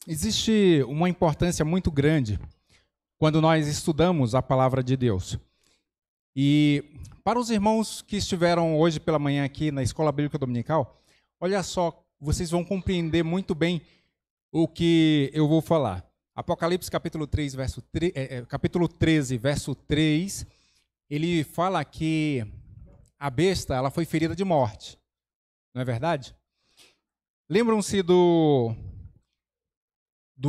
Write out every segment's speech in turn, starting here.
Existe uma importância muito grande quando nós estudamos a palavra de Deus. E para os irmãos que estiveram hoje pela manhã aqui na Escola Bíblica Dominical, olha só, vocês vão compreender muito bem o que eu vou falar. Apocalipse capítulo 13, verso 3, ele fala que a besta ela foi ferida de morte. Não é verdade? Lembram-se do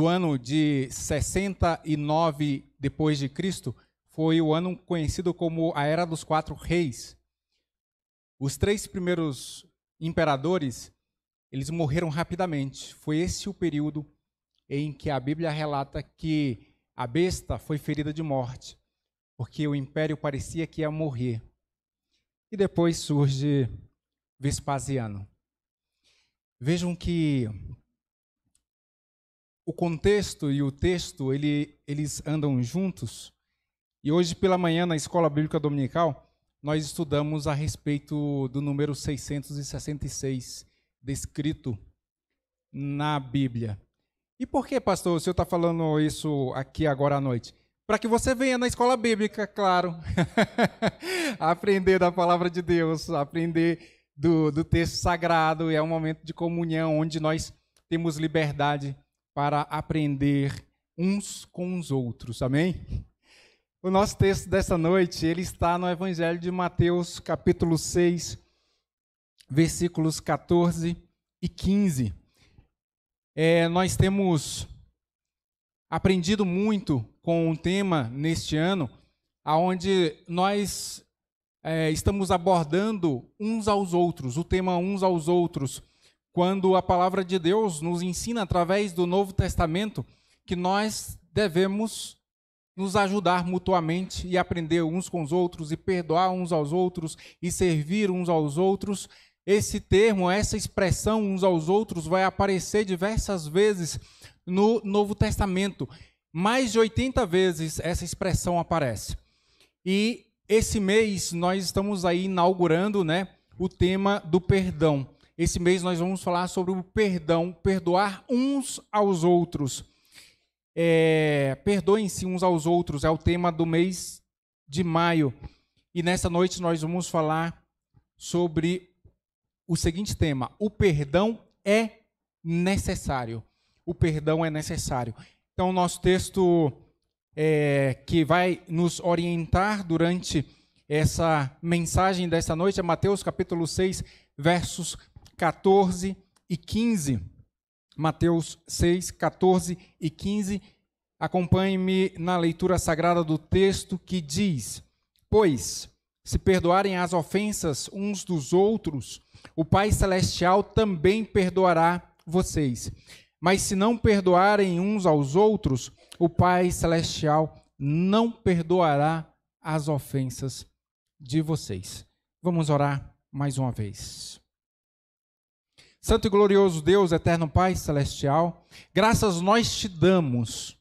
ano de 69 depois de Cristo? Foi o ano conhecido como a Era dos Quatro Reis. Os 3 primeiros imperadores, eles morreram rapidamente. Foi esse o período em que a Bíblia relata que a besta foi ferida de morte, porque o império parecia que ia morrer. E depois surge Vespasiano. Vejam que o contexto e o texto, eles andam juntos. E hoje pela manhã, na Escola Bíblica Dominical, nós estudamos a respeito do número 666, descrito na Bíblia. E por que, pastor, o senhor está falando isso aqui agora à noite? Para que você venha na Escola Bíblica, claro, aprender da palavra de Deus, aprender do texto sagrado. É um momento de comunhão, onde nós temos liberdade para aprender uns com os outros, amém? O nosso texto dessa noite, ele está no Evangelho de Mateus, capítulo 6, versículos 14 e 15. Nós temos aprendido muito com o tema neste ano, onde nós estamos abordando uns aos outros, o tema uns aos outros, quando a palavra de Deus nos ensina através do Novo Testamento que nós devemos nos ajudar mutuamente e aprender uns com os outros e perdoar uns aos outros e servir uns aos outros. Esse termo, essa expressão uns aos outros vai aparecer diversas vezes no Novo Testamento. Mais de 80 vezes essa expressão aparece. E esse mês nós estamos aí inaugurando, o tema do perdão. Esse mês nós vamos falar sobre o perdão, perdoar uns aos outros. Perdoem-se uns aos outros, é o tema do mês de maio. E nessa noite nós vamos falar sobre o seguinte tema: o perdão é necessário. O perdão é necessário. Então, o nosso texto que vai nos orientar durante essa mensagem dessa noite é Mateus capítulo 6, versos 14 e 15. Mateus 6, 14 e 15. Acompanhe-me na leitura sagrada do texto que diz: Pois, se perdoarem as ofensas uns dos outros, o Pai Celestial também perdoará vocês. Mas se não perdoarem uns aos outros, o Pai Celestial não perdoará as ofensas de vocês. Vamos orar mais uma vez. Santo e glorioso Deus, eterno Pai Celestial, graças nós te damos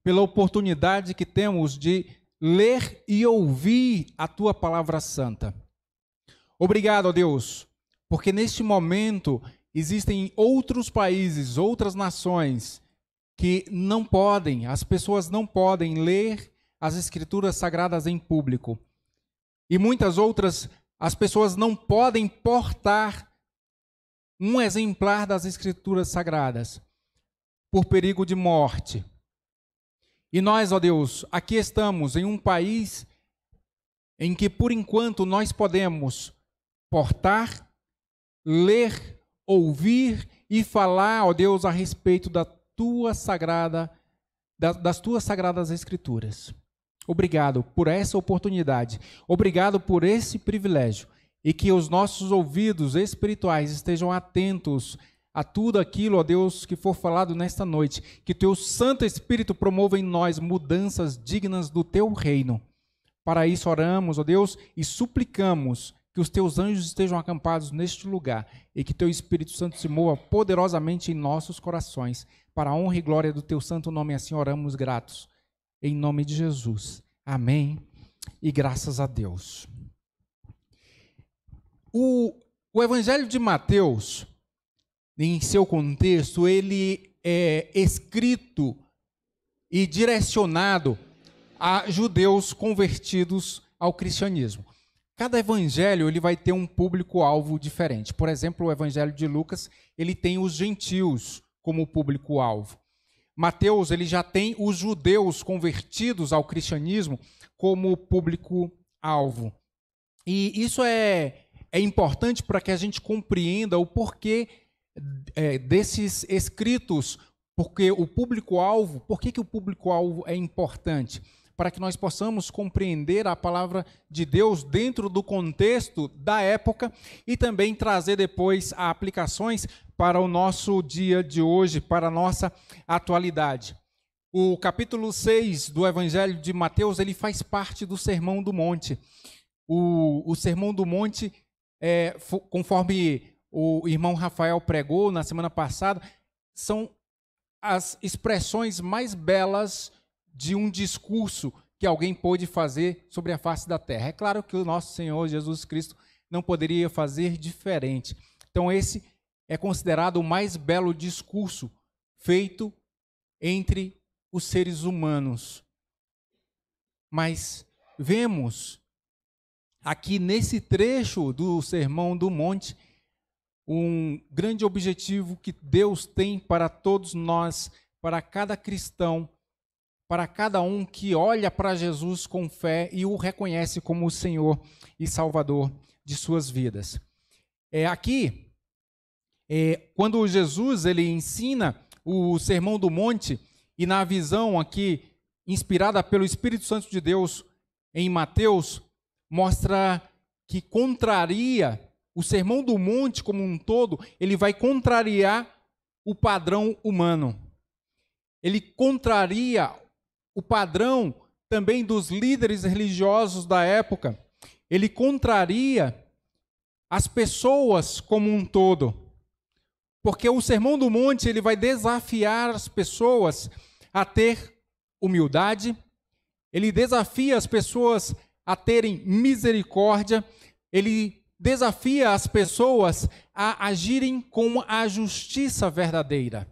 pela oportunidade que temos de ler e ouvir a Tua palavra santa. Obrigado, ó Deus, porque neste momento existem outros países, outras nações que não podem, as pessoas não podem ler as Escrituras Sagradas em público. E muitas outras, as pessoas não podem portar um exemplar das Escrituras Sagradas por perigo de morte. E nós, ó Deus, aqui estamos em um país em que, por enquanto, nós podemos portar, ler, ouvir e falar, ó Deus, a respeito das tuas sagradas Escrituras. Obrigado por essa oportunidade. Obrigado por esse privilégio. E que os nossos ouvidos espirituais estejam atentos a tudo aquilo, ó Deus, que for falado nesta noite. Que Teu Santo Espírito promova em nós mudanças dignas do Teu reino. Para isso oramos, ó Deus, e suplicamos que os Teus anjos estejam acampados neste lugar e que Teu Espírito Santo se mova poderosamente em nossos corações. Para a honra e glória do Teu santo nome, assim oramos gratos. Em nome de Jesus. Amém. E graças a Deus. O Evangelho de Mateus, em seu contexto, ele escrito e direcionado a judeus convertidos ao cristianismo. Cada evangelho ele vai ter um público-alvo diferente. Por exemplo, o evangelho de Lucas, ele tem os gentios como público-alvo. Mateus, ele já tem os judeus convertidos ao cristianismo como público-alvo. E isso é importante para que a gente compreenda o porquê desses escritos, porque o público-alvo, por que o público-alvo é importante? Para que nós possamos compreender a palavra de Deus dentro do contexto da época e também trazer depois aplicações para o nosso dia de hoje, para a nossa atualidade. O capítulo 6 do Evangelho de Mateus, ele faz parte do Sermão do Monte. O Sermão do Monte, conforme o irmão Rafael pregou na semana passada, são as expressões mais belas de um discurso que alguém pôde fazer sobre a face da terra. É claro que o nosso Senhor Jesus Cristo não poderia fazer diferente. Então, esse é considerado o mais belo discurso feito entre os seres humanos. Mas vemos aqui nesse trecho do Sermão do Monte um grande objetivo que Deus tem para todos nós, para cada cristão, para cada um que olha para Jesus com fé e o reconhece como o Senhor e Salvador de suas vidas. Aqui, quando Jesus ele ensina o Sermão do Monte, e na visão aqui, inspirada pelo Espírito Santo de Deus em Mateus, mostra que contraria o Sermão do Monte como um todo, ele vai contrariar o padrão humano. Ele contraria o padrão também dos líderes religiosos da época. Ele contraria as pessoas como um todo. Porque o Sermão do Monte ele vai desafiar as pessoas a ter humildade, ele desafia as pessoas a terem misericórdia, ele desafia as pessoas a agirem com a justiça verdadeira.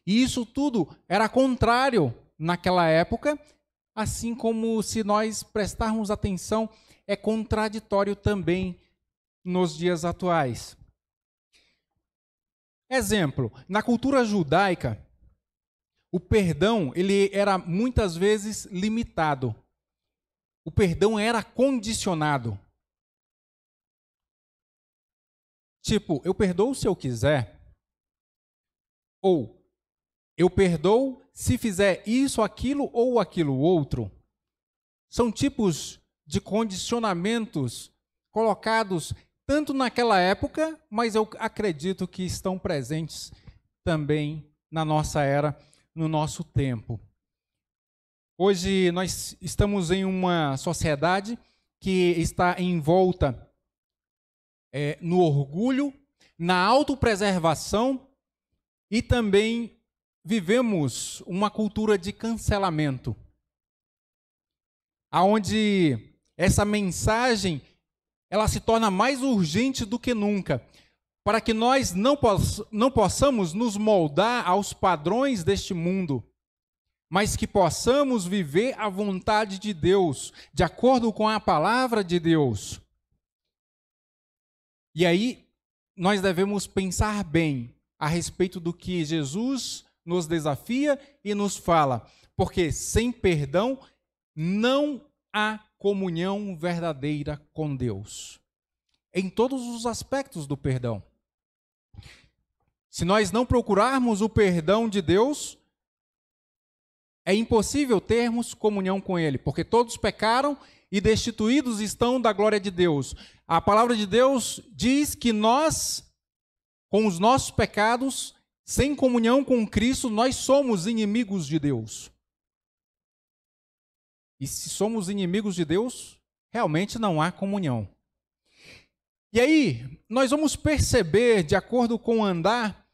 E isso tudo era contrário naquela época, assim como, se nós prestarmos atenção, é contraditório também nos dias atuais. Exemplo, na cultura judaica, o perdão ele era muitas vezes limitado. O perdão era condicionado. Tipo, eu perdoo se eu quiser. Ou, eu perdoo se fizer isso, aquilo ou aquilo outro. São tipos de condicionamentos colocados tanto naquela época, mas eu acredito que estão presentes também na nossa era, no nosso tempo. Hoje nós estamos em uma sociedade que está envolta no orgulho, na autopreservação e também vivemos uma cultura de cancelamento, aonde essa mensagem ela se torna mais urgente do que nunca, para que nós não possamos nos moldar aos padrões deste mundo, mas que possamos viver a vontade de Deus, de acordo com a palavra de Deus. E aí, nós devemos pensar bem a respeito do que Jesus nos desafia e nos fala, porque sem perdão não há comunhão verdadeira com Deus. Em todos os aspectos do perdão. Se nós não procurarmos o perdão de Deus, é impossível termos comunhão com Ele, porque todos pecaram e destituídos estão da glória de Deus. A palavra de Deus diz que nós, com os nossos pecados, sem comunhão com Cristo, nós somos inimigos de Deus. E se somos inimigos de Deus, realmente não há comunhão. E aí, nós vamos perceber, de acordo com o andar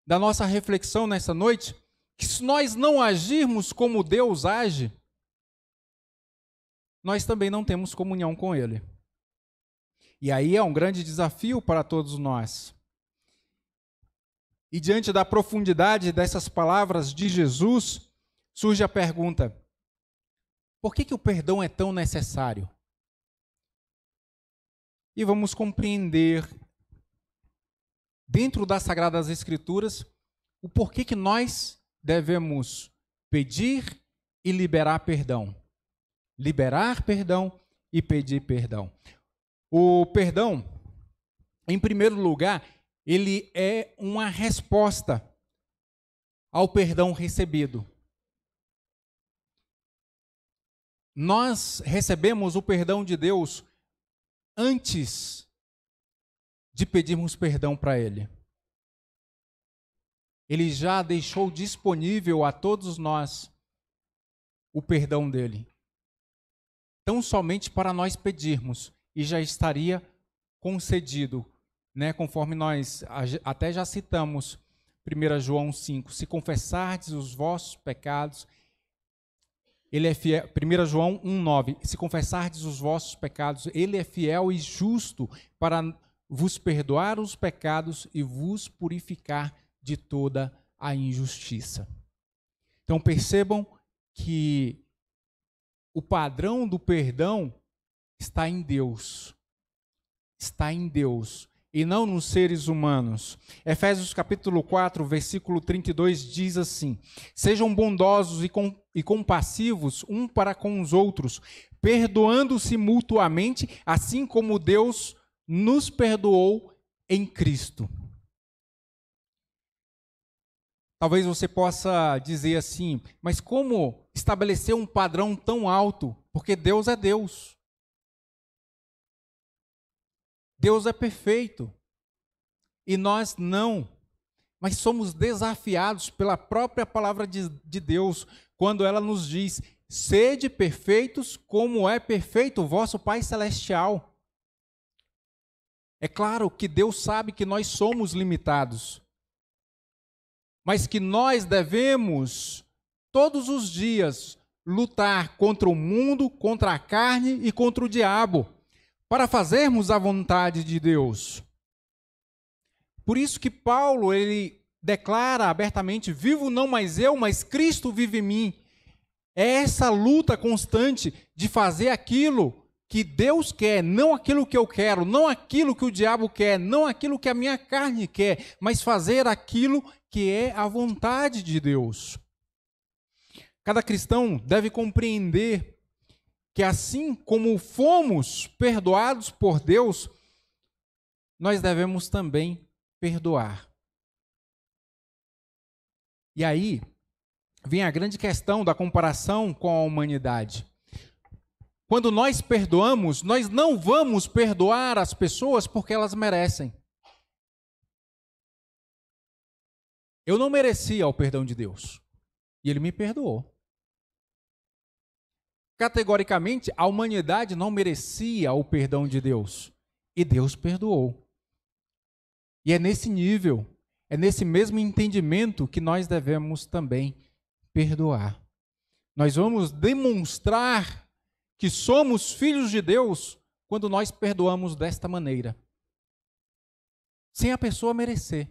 da nossa reflexão nessa noite, que se nós não agirmos como Deus age, nós também não temos comunhão com Ele. E aí é um grande desafio para todos nós. E diante da profundidade dessas palavras de Jesus, surge a pergunta: por que o perdão é tão necessário? E vamos compreender, dentro das Sagradas Escrituras, o porquê que nós devemos pedir e liberar perdão. Liberar perdão e pedir perdão. O perdão, em primeiro lugar, ele é uma resposta ao perdão recebido. Nós recebemos o perdão de Deus antes de pedirmos perdão para Ele. Ele já deixou disponível a todos nós o perdão dele. Tão somente para nós pedirmos, e já estaria concedido, né? Conforme nós até já citamos, 1 João 5, se confessardes os vossos pecados, ele é fiel. 1 João 1,9, se confessardes os vossos pecados, ele é fiel e justo para vos perdoar os pecados e vos purificar de toda a injustiça. Então percebam que o padrão do perdão está em Deus. Está em Deus e não nos seres humanos. Efésios capítulo 4, versículo 32 diz assim: sejam bondosos e compassivos um para com os outros, perdoando-se mutuamente, assim como Deus nos perdoou em Cristo. Talvez você possa dizer assim, mas como estabelecer um padrão tão alto? Porque Deus é Deus. Deus é perfeito. E nós não. Mas somos desafiados pela própria palavra de Deus, quando ela nos diz: sede perfeitos como é perfeito o vosso Pai Celestial. É claro que Deus sabe que nós somos limitados, mas que nós devemos, todos os dias, lutar contra o mundo, contra a carne e contra o diabo, para fazermos a vontade de Deus. Por isso que Paulo, ele declara abertamente: vivo não mais eu, mas Cristo vive em mim. É essa luta constante de fazer aquilo que Deus quer, não aquilo que eu quero, não aquilo que o diabo quer, não aquilo que a minha carne quer, mas fazer aquilo que é a vontade de Deus. Cada cristão deve compreender que assim como fomos perdoados por Deus, nós devemos também perdoar. E aí vem a grande questão da comparação com a humanidade. Quando nós perdoamos, nós não vamos perdoar as pessoas porque elas merecem. Eu não merecia o perdão de Deus, e Ele me perdoou. Categoricamente, a humanidade não merecia o perdão de Deus, e Deus perdoou. E é nesse nível, é nesse mesmo entendimento que nós devemos também perdoar. Nós vamos demonstrar que somos filhos de Deus quando nós perdoamos desta maneira, sem a pessoa merecer,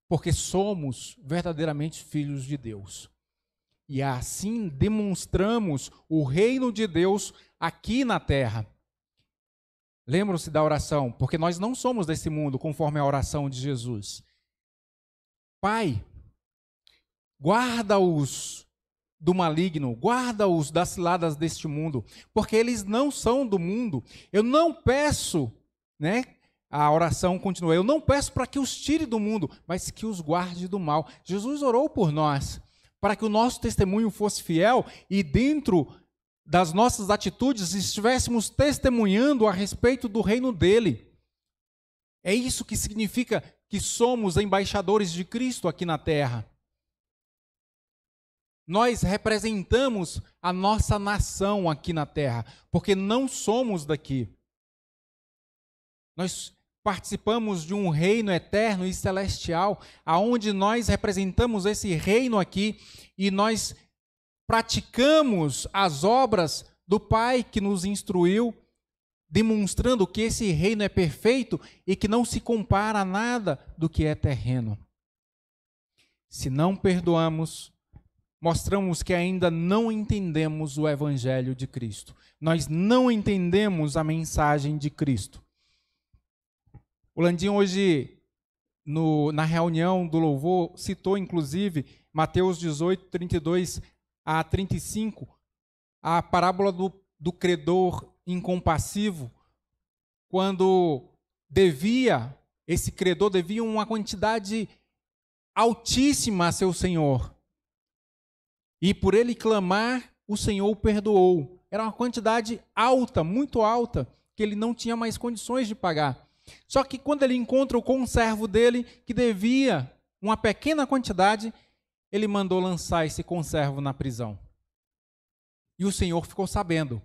porque somos verdadeiramente filhos de Deus. E assim demonstramos o reino de Deus aqui na terra. Lembram-se da oração? Porque nós não somos desse mundo, conforme a oração de Jesus. Pai, guarda-os do maligno, guarda-os das ciladas deste mundo, porque eles não são do mundo. Eu não peço, a oração continua, eu não peço para que os tire do mundo, mas que os guarde do mal. Jesus orou por nós, para que o nosso testemunho fosse fiel e dentro das nossas atitudes estivéssemos testemunhando a respeito do reino dele. É isso que significa que somos embaixadores de Cristo aqui na terra. Nós representamos a nossa nação aqui na terra, porque não somos daqui. Nós participamos de um reino eterno e celestial, aonde nós representamos esse reino aqui e nós praticamos as obras do Pai que nos instruiu demonstrando que esse reino é perfeito e que não se compara a nada do que é terreno. Se não perdoamos, mostramos que ainda não entendemos o Evangelho de Cristo. Nós não entendemos a mensagem de Cristo. O Landim hoje, na reunião do louvor, citou inclusive Mateus 18, 32 a 35, a parábola do credor incompassivo, quando esse credor devia uma quantidade altíssima a seu senhor. E por ele clamar, o Senhor o perdoou. Era uma quantidade alta, muito alta, que ele não tinha mais condições de pagar. Só que quando ele encontra o conservo dele, que devia uma pequena quantidade, ele mandou lançar esse conservo na prisão. E o Senhor ficou sabendo.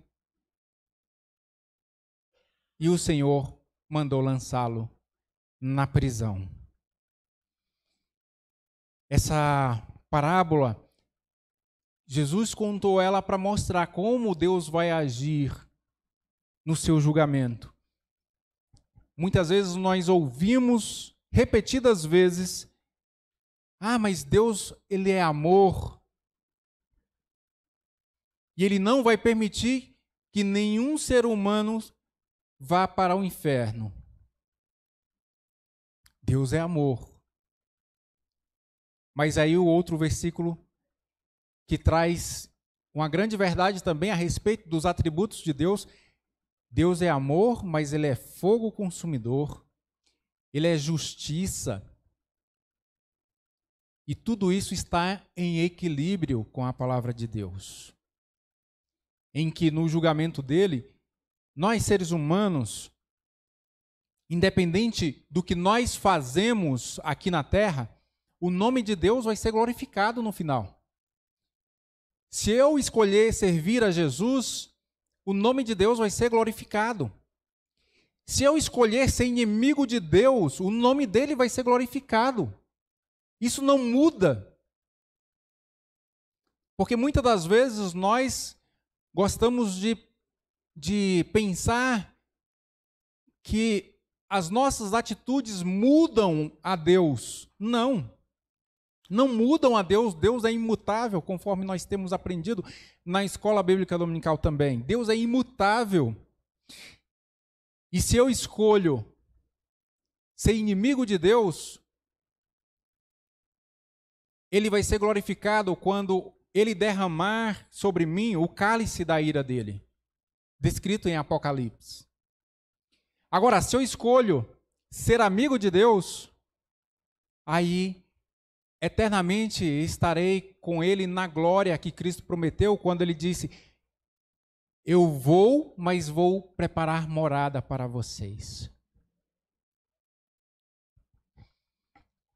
E o Senhor mandou lançá-lo na prisão. Essa parábola, Jesus contou ela para mostrar como Deus vai agir no seu julgamento. Muitas vezes nós ouvimos repetidas vezes: mas Deus, ele é amor. E ele não vai permitir que nenhum ser humano vá para o inferno. Deus é amor. Mas aí o outro versículo que traz uma grande verdade também a respeito dos atributos de Deus. Deus é amor, mas ele é fogo consumidor. Ele é justiça. E tudo isso está em equilíbrio com a palavra de Deus. Em que no julgamento dele, nós seres humanos, independente do que nós fazemos aqui na terra, o nome de Deus vai ser glorificado no final. Se eu escolher servir a Jesus, o nome de Deus vai ser glorificado. Se eu escolher ser inimigo de Deus, o nome dele vai ser glorificado. Isso não muda. Porque muitas das vezes nós gostamos de pensar que as nossas atitudes mudam a Deus. Não. Não mudam a Deus. Deus é imutável, conforme nós temos aprendido na escola bíblica dominical também. Deus é imutável. E se eu escolho ser inimigo de Deus, ele vai ser glorificado quando ele derramar sobre mim o cálice da ira dele, descrito em Apocalipse. Agora, se eu escolho ser amigo de Deus, aí eternamente estarei com ele na glória que Cristo prometeu quando ele disse: eu vou, mas vou preparar morada para vocês.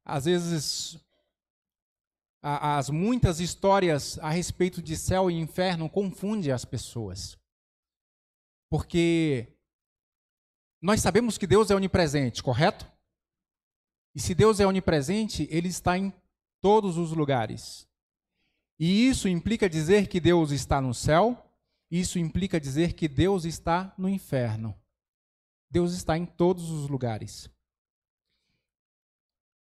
Às vezes, as muitas histórias a respeito de céu e inferno confundem as pessoas. Porque nós sabemos que Deus é onipresente, correto? E se Deus é onipresente, ele está em todos os lugares. E isso implica dizer que Deus está no céu, isso implica dizer que Deus está no inferno. Deus está em todos os lugares.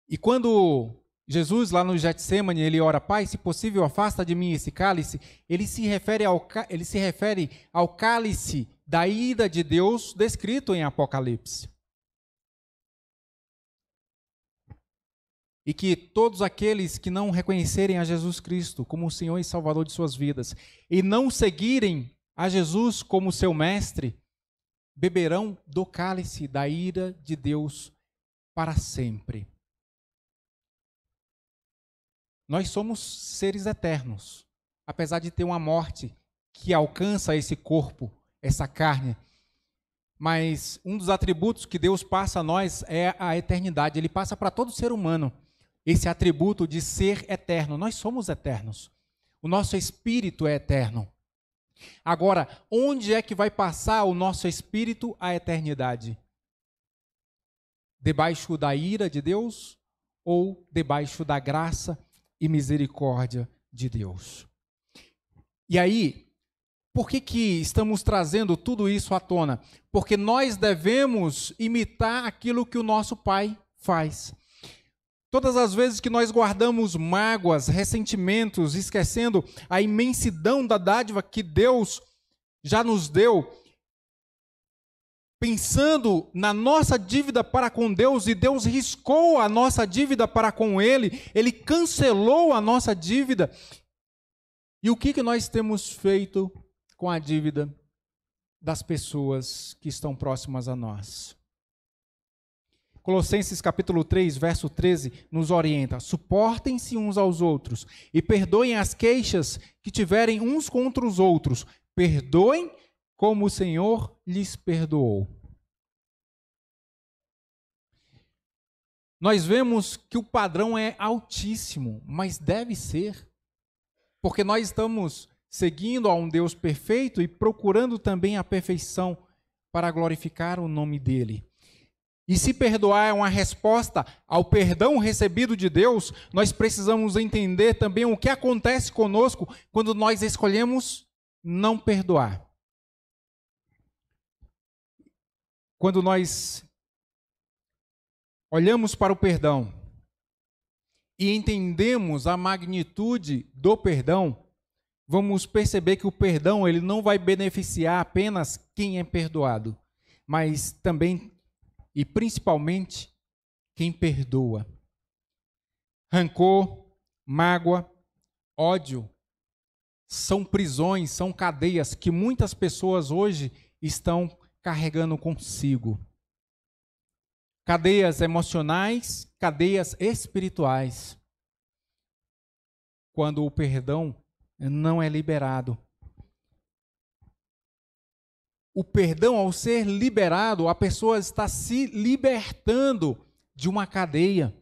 E quando Jesus, lá no Getsemane, ele ora: Pai, se possível, afasta de mim esse cálice, ele se refere ao cálice da ira de Deus descrito em Apocalipse. E que todos aqueles que não reconhecerem a Jesus Cristo como o Senhor e Salvador de suas vidas e não seguirem a Jesus como seu mestre, beberão do cálice da ira de Deus para sempre. Nós somos seres eternos, apesar de ter uma morte que alcança esse corpo, essa carne. Mas um dos atributos que Deus passa a nós é a eternidade. Ele passa para todo ser humano esse atributo de ser eterno. Nós somos eternos. O nosso espírito é eterno. Agora, onde é que vai passar o nosso espírito a eternidade? Debaixo da ira de Deus ou debaixo da graça e misericórdia de Deus? E aí, Por que estamos trazendo tudo isso à tona? Porque nós devemos imitar aquilo que o nosso Pai faz. Todas as vezes que nós guardamos mágoas, ressentimentos, esquecendo a imensidão da dádiva que Deus já nos deu, pensando na nossa dívida para com Deus, e Deus riscou a nossa dívida para com Ele, Ele cancelou a nossa dívida. E o que nós temos feito com a dívida das pessoas que estão próximas a nós? Colossenses capítulo 3, verso 13, nos orienta: suportem-se uns aos outros e perdoem as queixas que tiverem uns contra os outros. Perdoem como o Senhor lhes perdoou. Nós vemos que o padrão é altíssimo, mas deve ser, porque nós estamos seguindo a um Deus perfeito e procurando também a perfeição para glorificar o nome dele. E se perdoar é uma resposta ao perdão recebido de Deus, nós precisamos entender também o que acontece conosco quando nós escolhemos não perdoar. Quando nós olhamos para o perdão e entendemos a magnitude do perdão, vamos perceber que o perdão ele não vai beneficiar apenas quem é perdoado, mas também e principalmente quem perdoa. Rancor, mágoa, ódio são prisões, são cadeias que muitas pessoas hoje estão carregando consigo. Cadeias emocionais, cadeias espirituais. Quando o perdão não é liberado. O perdão, ao ser liberado, a pessoa está se libertando de uma cadeia.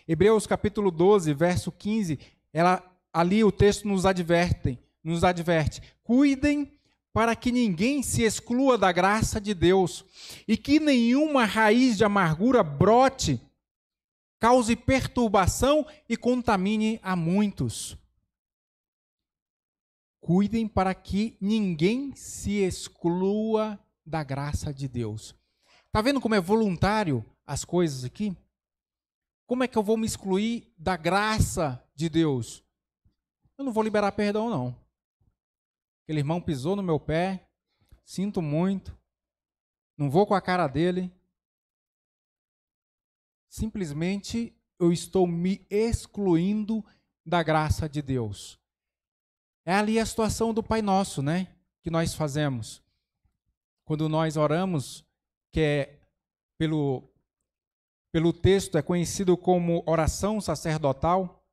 Hebreus capítulo 12, verso 15, ali o texto nos adverte. Cuidem para que ninguém se exclua da graça de Deus e que nenhuma raiz de amargura brote, cause perturbação e contamine a muitos. Cuidem para que ninguém se exclua da graça de Deus. Está vendo como é voluntário as coisas aqui? Como é que eu vou me excluir da graça de Deus? Eu não vou liberar perdão, não. Aquele irmão pisou no meu pé, sinto muito, não vou com a cara dele. Simplesmente eu estou me excluindo da graça de Deus. É ali a situação do Pai Nosso, né? Que nós fazemos. Quando nós oramos, que é pelo texto, é conhecido como oração sacerdotal,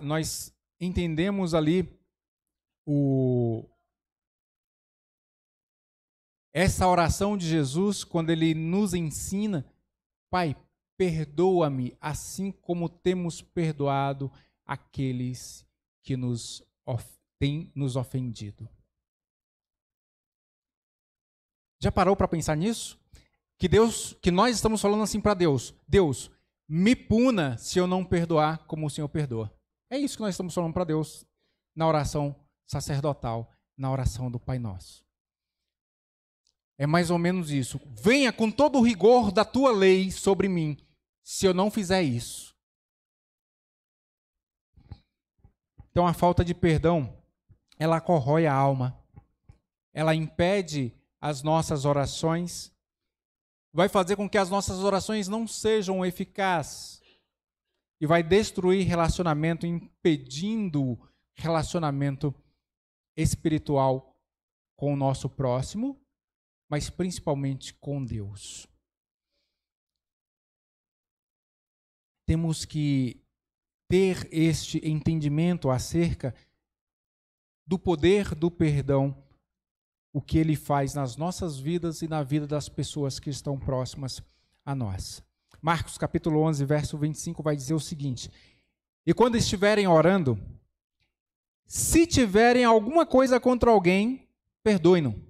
nós entendemos ali essa oração de Jesus, quando ele nos ensina: Pai, perdoa-me, assim como temos perdoado aqueles que têm nos ofendido. Já parou para pensar nisso? Que nós estamos falando assim para Deus: Deus, me puna se eu não perdoar como o Senhor perdoa. É isso que nós estamos falando para Deus na oração sacerdotal, na oração do Pai Nosso. É mais ou menos isso. Venha com todo o rigor da tua lei sobre mim, se eu não fizer isso. Então a falta de perdão, ela corrói a alma. Ela impede as nossas orações, vai fazer com que as nossas orações não sejam eficazes e vai destruir relacionamento, impedindo relacionamento espiritual com o nosso próximo, mas principalmente com Deus. Temos que ter este entendimento acerca do poder do perdão, o que ele faz nas nossas vidas e na vida das pessoas que estão próximas a nós. Marcos capítulo 11, verso 25 vai dizer o seguinte: e quando estiverem orando, se tiverem alguma coisa contra alguém, perdoem-no,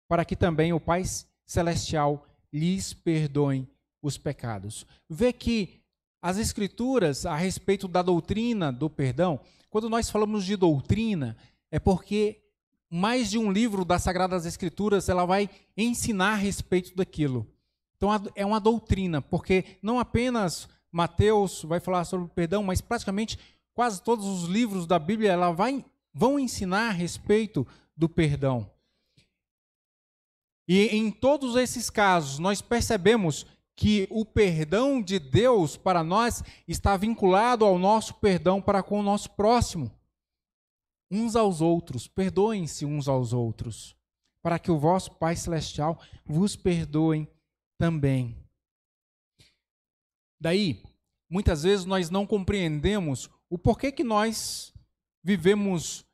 para que também o Pai Celestial lhes perdoe os pecados. Vê que as Escrituras, a respeito da doutrina do perdão, quando nós falamos de doutrina, é porque mais de um livro das Sagradas Escrituras, ela vai ensinar a respeito daquilo. Então, é uma doutrina, porque não apenas Mateus vai falar sobre o perdão, mas praticamente quase todos os livros da Bíblia vão ensinar a respeito do perdão. E em todos esses casos, nós percebemos que o perdão de Deus para nós está vinculado ao nosso perdão para com o nosso próximo. Uns aos outros, perdoem-se uns aos outros, para que o vosso Pai Celestial vos perdoe também. Daí, muitas vezes nós não compreendemos o porquê que nós vivemos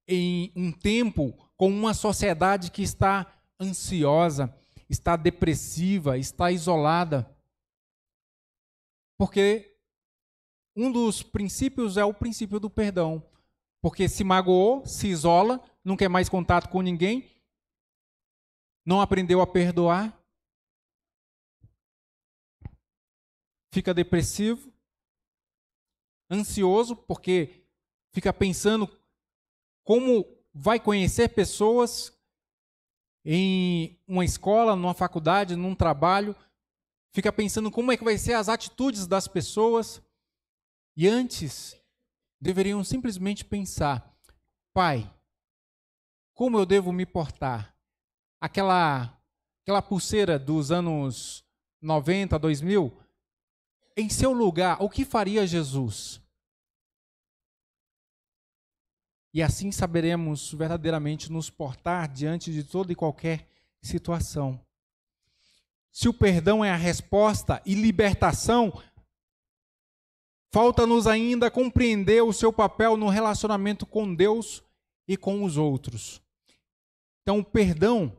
em um tempo com uma sociedade que está ansiosa, está depressiva, está isolada. Porque um dos princípios é o princípio do perdão. Porque se magoou, se isola, não quer mais contato com ninguém, não aprendeu a perdoar, fica depressivo, ansioso, porque fica pensando como vai conhecer pessoas em uma escola, numa faculdade, num trabalho, fica pensando como é que vai ser as atitudes das pessoas, e antes deveriam simplesmente pensar: Pai, como eu devo me portar? Aquela pulseira dos anos 90, 2000, em seu lugar, o que faria Jesus? E assim saberemos verdadeiramente nos portar diante de toda e qualquer situação. Se o perdão é a resposta e libertação, falta-nos ainda compreender o seu papel no relacionamento com Deus e com os outros. Então, o perdão,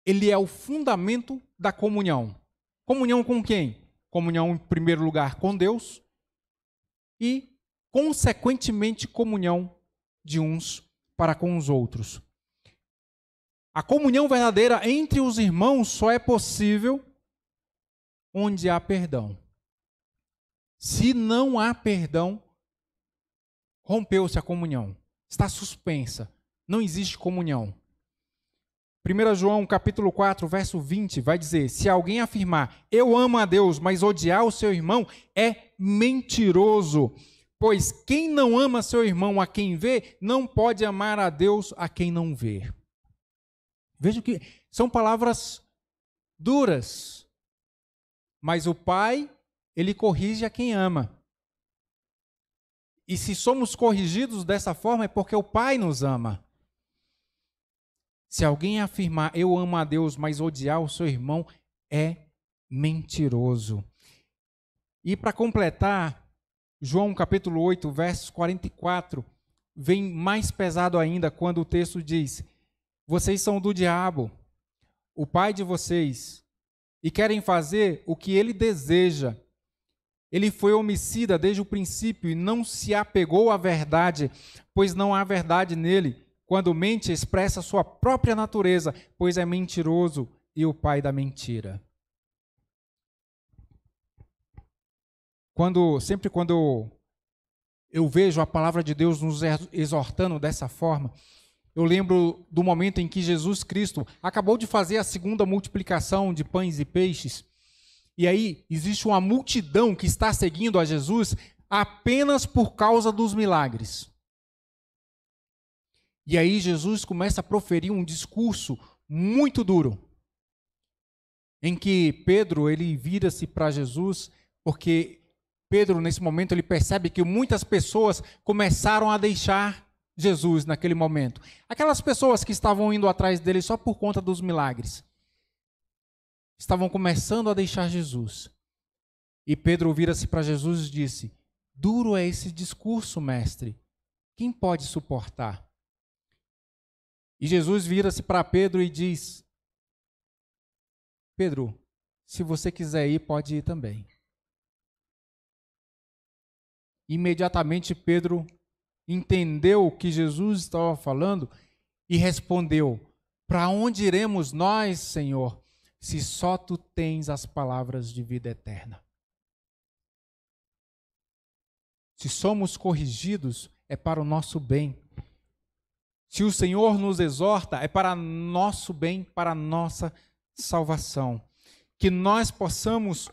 ele é o fundamento da comunhão. Comunhão com quem? Comunhão, em primeiro lugar, com Deus e, consequentemente, comunhão de uns para com os outros. A comunhão verdadeira entre os irmãos só é possível onde há perdão. Se não há perdão, rompeu-se a comunhão. Está suspensa. Não existe comunhão. 1 João capítulo 4, verso 20, vai dizer: se alguém afirmar, eu amo a Deus, mas odiar o seu irmão, é mentiroso. Pois quem não ama seu irmão a quem vê, não pode amar a Deus a quem não vê. Veja que são palavras duras, mas o Pai, ele corrige a quem ama. E se somos corrigidos dessa forma, é porque o Pai nos ama. Se alguém afirmar, eu amo a Deus, mas odiar o seu irmão, é mentiroso. E para completar, João capítulo 8, versos 44, vem mais pesado ainda quando o texto diz: vocês são do diabo, o pai de vocês, e querem fazer o que ele deseja. Ele foi homicida desde o princípio e não se apegou à verdade, pois não há verdade nele. Quando mente, expressa sua própria natureza, pois é mentiroso e o pai da mentira. Sempre quando eu vejo a palavra de Deus nos exortando dessa forma, eu lembro do momento em que Jesus Cristo acabou de fazer a segunda multiplicação de pães e peixes. E aí existe uma multidão que está seguindo a Jesus apenas por causa dos milagres. E aí Jesus começa a proferir um discurso muito duro, em que Pedro, ele vira-se para Jesus, porque Pedro, nesse momento, ele percebe que muitas pessoas começaram a deixar Jesus naquele momento. Aquelas pessoas que estavam indo atrás dele só por conta dos milagres, estavam começando a deixar Jesus. E Pedro vira-se para Jesus e disse: duro é esse discurso, mestre. Quem pode suportar? E Jesus vira-se para Pedro e diz: Pedro, se você quiser ir, pode ir também. Imediatamente Pedro entendeu o que Jesus estava falando e respondeu: para onde iremos nós, Senhor, se só tu tens as palavras de vida eterna? Se somos corrigidos, é para o nosso bem. Se o Senhor nos exorta, é para nosso bem, para nossa salvação. Que nós possamos,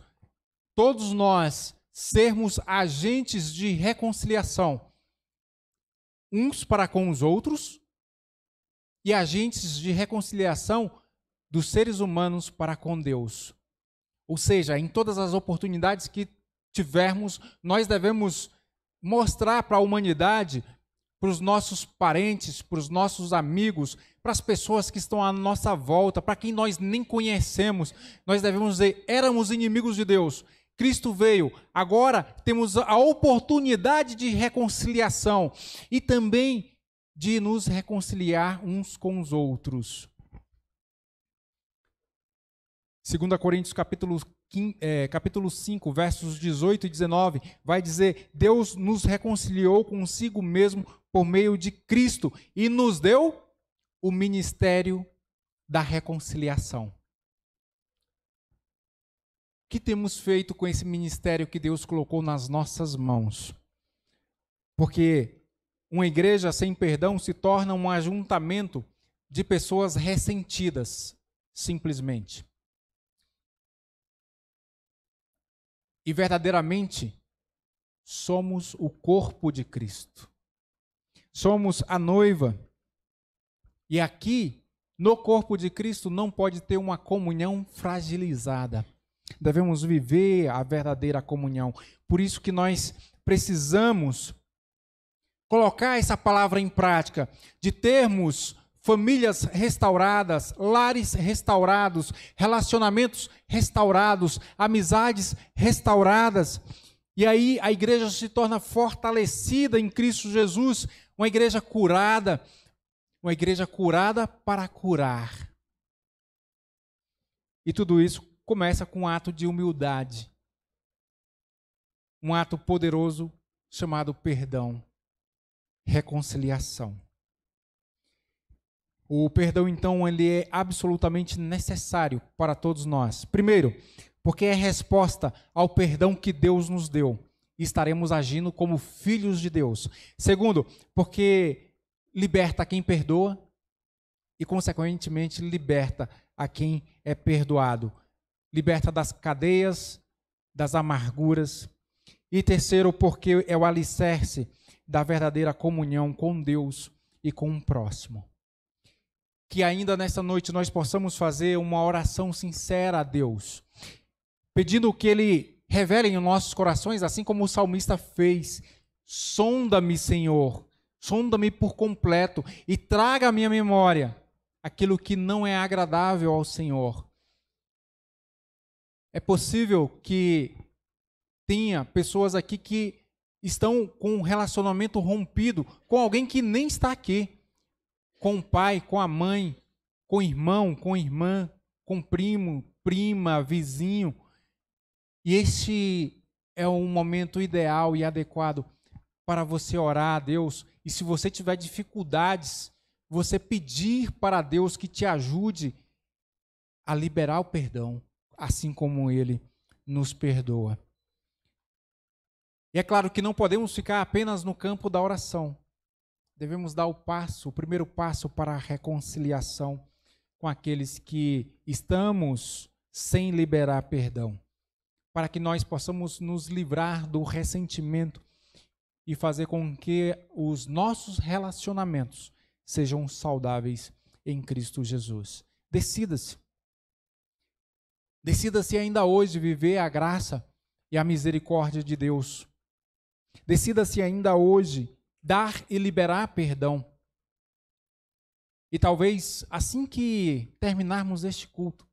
todos nós, sermos agentes de reconciliação, uns para com os outros, e agentes de reconciliação dos seres humanos para com Deus. Ou seja, em todas as oportunidades que tivermos, nós devemos mostrar para a humanidade, para os nossos parentes, para os nossos amigos, para as pessoas que estão à nossa volta, para quem nós nem conhecemos, nós devemos dizer, éramos inimigos de Deus, Cristo veio, agora temos a oportunidade de reconciliação e também de nos reconciliar uns com os outros. 2 Coríntios capítulo 5, versos 18 e 19, vai dizer, Deus nos reconciliou consigo mesmo por meio de Cristo e nos deu o ministério da reconciliação. O que temos feito com esse ministério que Deus colocou nas nossas mãos? Porque uma igreja sem perdão se torna um ajuntamento de pessoas ressentidas, simplesmente. E verdadeiramente, somos o corpo de Cristo. Somos a noiva. E aqui, no corpo de Cristo, não pode ter uma comunhão fragilizada. Devemos viver a verdadeira comunhão. Por isso que nós precisamos colocar essa palavra em prática, de termos famílias restauradas, lares restaurados, relacionamentos restaurados, amizades restauradas. E aí a igreja se torna fortalecida em Cristo Jesus, uma igreja curada para curar. E tudo isso começa com um ato de humildade, um ato poderoso chamado perdão, reconciliação. O perdão, então, ele é absolutamente necessário para todos nós. Primeiro, porque é resposta ao perdão que Deus nos deu. E estaremos agindo como filhos de Deus. Segundo, porque liberta quem perdoa e, consequentemente, liberta a quem é perdoado. Liberta das cadeias, das amarguras. E terceiro, porque é o alicerce da verdadeira comunhão com Deus e com o próximo. Que ainda nessa noite nós possamos fazer uma oração sincera a Deus, pedindo que Ele revele em nossos corações, assim como o salmista fez. Sonda-me, Senhor, sonda-me por completo e traga à minha memória aquilo que não é agradável ao Senhor. É possível que tenha pessoas aqui que estão com um relacionamento rompido com alguém que nem está aqui. Com o pai, com a mãe, com o irmão, com a irmã, com primo, prima, vizinho. E este é um momento ideal e adequado para você orar a Deus. E se você tiver dificuldades, você pedir para Deus que te ajude a liberar o perdão, assim como Ele nos perdoa. E é claro que não podemos ficar apenas no campo da oração. Devemos dar o primeiro passo para a reconciliação com aqueles que estamos sem liberar perdão, para que nós possamos nos livrar do ressentimento e fazer com que os nossos relacionamentos sejam saudáveis em Cristo Jesus. Decida-se. Decida-se ainda hoje viver a graça e a misericórdia de Deus. Decida-se ainda hoje dar e liberar perdão. E talvez, assim que terminarmos este culto,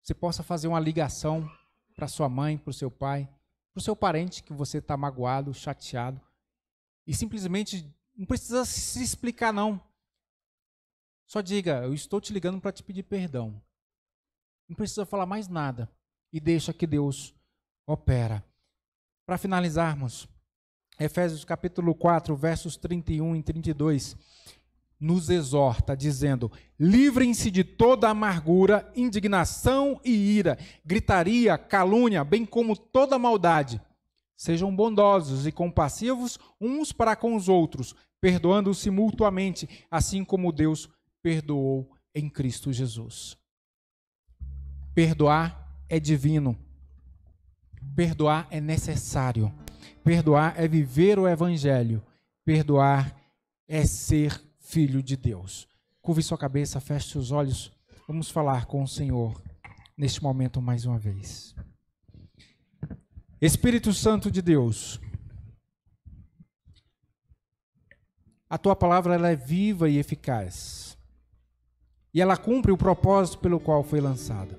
você possa fazer uma ligação para sua mãe, para o seu pai, para o seu parente que você está magoado, chateado. E simplesmente, não precisa se explicar não. Só diga, eu estou te ligando para te pedir perdão. Não precisa falar mais nada. E deixa que Deus opera. Para finalizarmos, Efésios capítulo 4, versos 31 e 32, nos exorta, dizendo: livrem-se de toda amargura, indignação e ira, gritaria, calúnia, bem como toda maldade. Sejam bondosos e compassivos uns para com os outros, perdoando-se mutuamente, assim como Deus perdoou em Cristo Jesus. Perdoar é divino. Perdoar é necessário. Perdoar é viver o Evangelho. Perdoar é ser filho de Deus. Curve sua cabeça, feche seus olhos. Vamos falar com o Senhor neste momento mais uma vez. Espírito Santo de Deus, a tua palavra ela é viva e eficaz. E ela cumpre o propósito pelo qual foi lançada.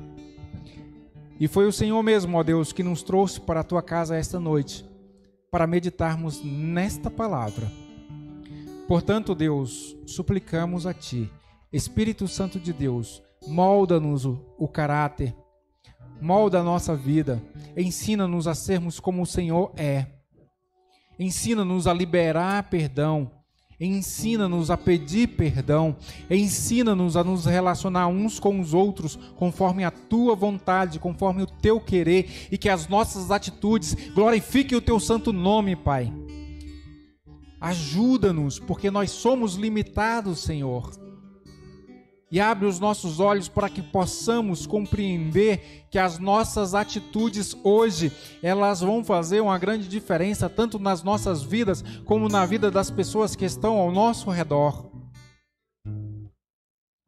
E foi o Senhor mesmo, ó Deus, que nos trouxe para a tua casa esta noite, para meditarmos nesta palavra. Portanto, Deus, suplicamos a ti, Espírito Santo de Deus, molda-nos o caráter, molda a nossa vida, ensina-nos a sermos como o Senhor é. Ensina-nos a liberar perdão, ensina-nos a pedir perdão, ensina-nos a nos relacionar uns com os outros conforme a tua vontade, conforme o teu querer, e que as nossas atitudes glorifiquem o teu santo nome, Pai. Ajuda-nos, porque nós somos limitados, Senhor. E abre os nossos olhos para que possamos compreender que as nossas atitudes hoje, elas vão fazer uma grande diferença, tanto nas nossas vidas, como na vida das pessoas que estão ao nosso redor.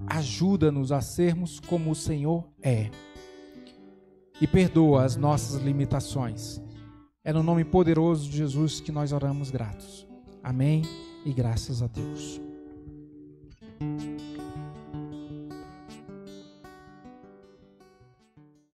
Ajuda-nos a sermos como o Senhor é. E perdoa as nossas limitações. É no nome poderoso de Jesus que nós oramos gratos. Amém e graças a Deus.